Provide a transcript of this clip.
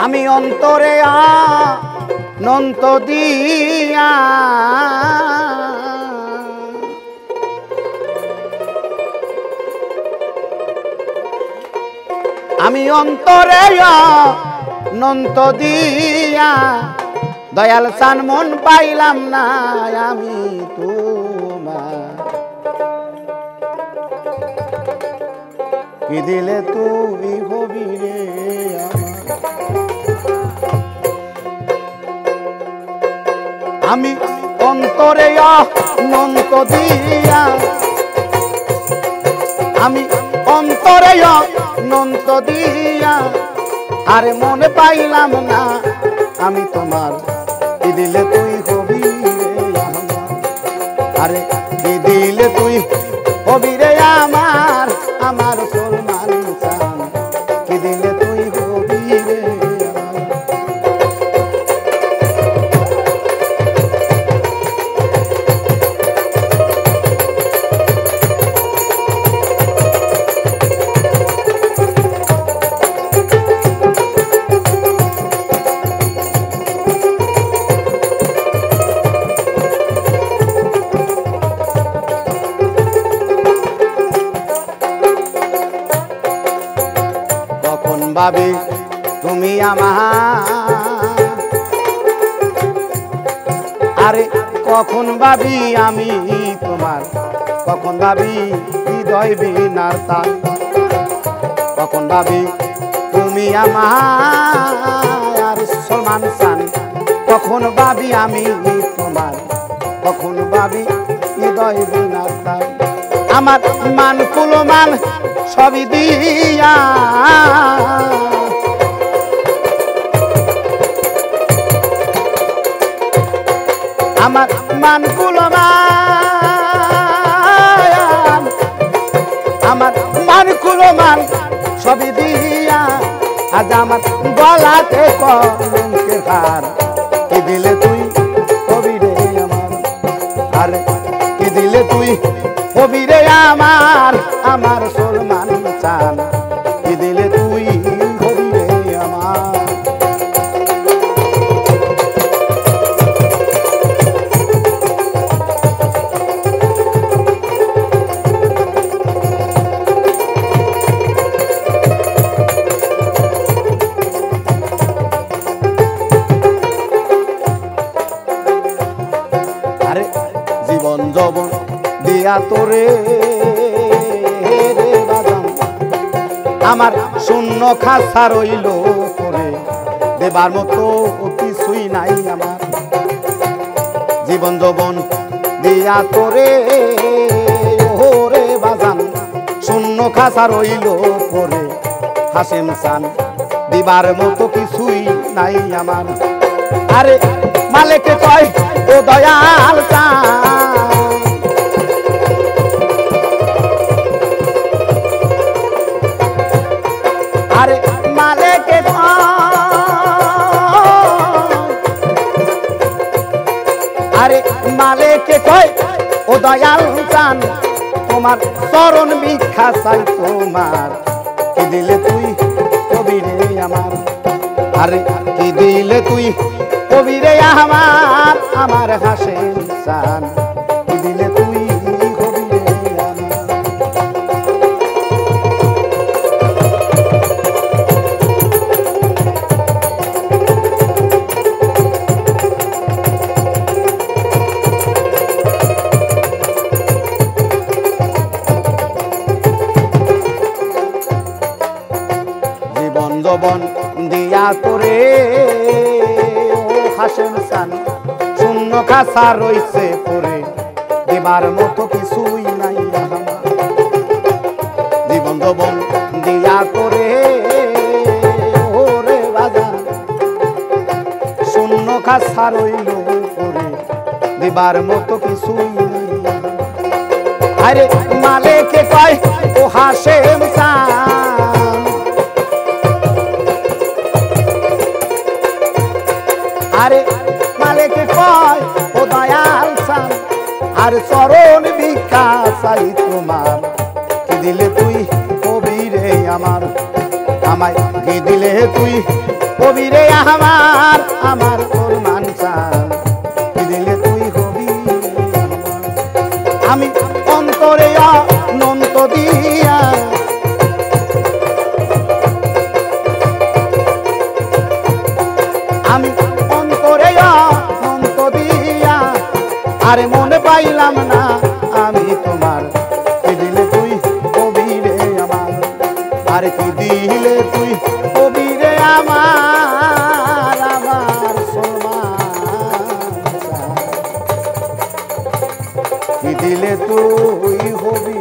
আমি অন্তরে অনন্ত দিয়া আমি অন্তরে অনন্ত দিয়া দয়াল চান মন পাইলাম না আমি তোমার কি দিলে তুমি হবি রে আমি অন্তরে অনন্ত দিয়া আমি অন্তরে অনন্ত দিয়া আরে মনে পাইলাম না আমি তোমার কি দিলে তুই হবি রে আমার আরে কি দিলে তুই হবি রে আমার আমার সলমান চান কি দিলে তুই হবি রে ভাবি তুমি আমার আরে কখন ভাবি আমি তোমার কখন ভাবি হৃদয় বিনার তার কখন ভাবি তুমি আমার সলমান চান কখন ভাবি আমি তোমার কখন ভাবি হৃদয় বিনার তার আমার মান কুলমান সবই দিয়া আমার মান কুলমান আমার মান কুলমান সবই দিয়া আজ আমার গলাতে কলঙ্কের হার কি দিলে তুই হবি রে আমার আরে কি দিলে তুই হবি রে আমার আমার সলমান চান কি দিলে তুই হবি রে আমার আরে জীবন যৌবন দিয়া তোরে আমার শূন্য খাসা রইল করে দেবার মতো কিছুই নাই আমার জীবন যৌবন দিয়া তোরে ওরে বাজান শূন্য খাসা রইল করে হাসেম চান দিবার মতো কিছুই নাই আমার আরে মালিকে কয় ও দয়াল চান আরে মালিকে আরে মালিকে কয় ও দয়াল চান তোমার চরণ ভিক্ষা চাই তোমার কি দিলে তুই হবি রে আমার আরে কি দিলে তুই হবি রে আমার আমার হাসেম চান কি দিলে তুই হবি রে জীবন যৌবন দিয়া তোরে ও হাসেম চান শূন্য খাসা রইছে পরে দেবার মতো কিছুই নাই আমার জীবন যৌবন দিয়া তোরে ওরে বাজান শূন্য খাসা রইল পরে দেবার মতো কিছুই নাই আরে মালিকে কয় ও হাসেম চান আরে মালিকে কয় ও দয়াল চান আর চরণ ভিক্ষা চাই তোমার কি দিলে তুই হবি রে আমার আমায় কি দিলে তুই কবিরে আমার আমার ফরমান চাল কি দিলে তুই হবি আমি অন্তরে অনন্ত দিয়া আমি অন্তরে অনন্ত দিয়া আরে মনে পাইলাম না আমি তোমার কি দিলে তুই কবিরে আমার আরে কি দিলে তুই কবিরে আমার আমার সলমান কি দিলে তুই হবি